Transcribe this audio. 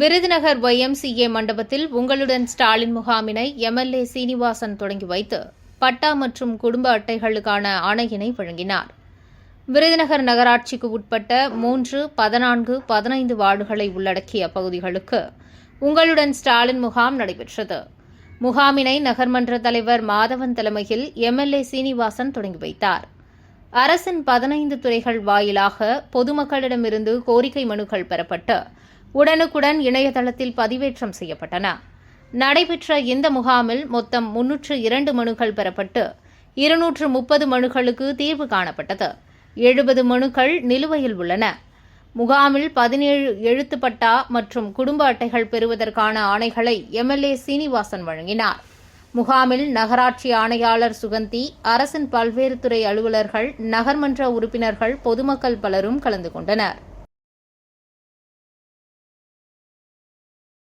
Virudhunagar YMCA மண்டபத்தில் உங்களுடன் Stalin முகாமினை MLA Srinivasan தொடங்கி வைத்து பட்டா மற்றும் குடும்ப அட்டைகளுக்கான ஆணையினை வழங்கினார். விருதுநகர் நகராட்சிக்கு உட்பட்ட 3, 14, 15 வார்டுகளை உள்ளடக்கிய பகுதிகளுக்கு உங்களுடன் ஸ்டாலின் முகாம் நடைபெற்றது. முகாமினை நகர்மன்ற தலைவர் மாதவன் தலைமையில் MLA சீனிவாசன் தொடங்கி வைத்தார். அரசின் 15 துறைகள் வாயிலாக பொதுமக்களிடமிருந்து கோரிக்கை மனுக்கள் பெறப்பட்டு உடனுக்குடன் இணையதளத்தில் பதிவேற்றம் செய்யப்பட்டன. நடைபெற்ற இந்த முகாமில் மொத்தம் 302 மனுக்கள் பெறப்பட்டு 230 மனுக்களுக்கு தீர்வு காணப்பட்டது. 70 மனுக்கள் நிலுவையில் உள்ளன. முகாமில் 17 எழுத்துப்பட்டா மற்றும் குடும்ப அட்டைகள் பெறுவதற்கான ஆணைகளை MLA சீனிவாசன் வழங்கினார். முகாமில் நகராட்சி ஆணையாளர் சுகந்தி, அரசின் பல்வேறு துறை அலுவலர்கள், நகர்மன்ற உறுப்பினர்கள், பொதுமக்கள் பலரும் கலந்து கொண்டனர்.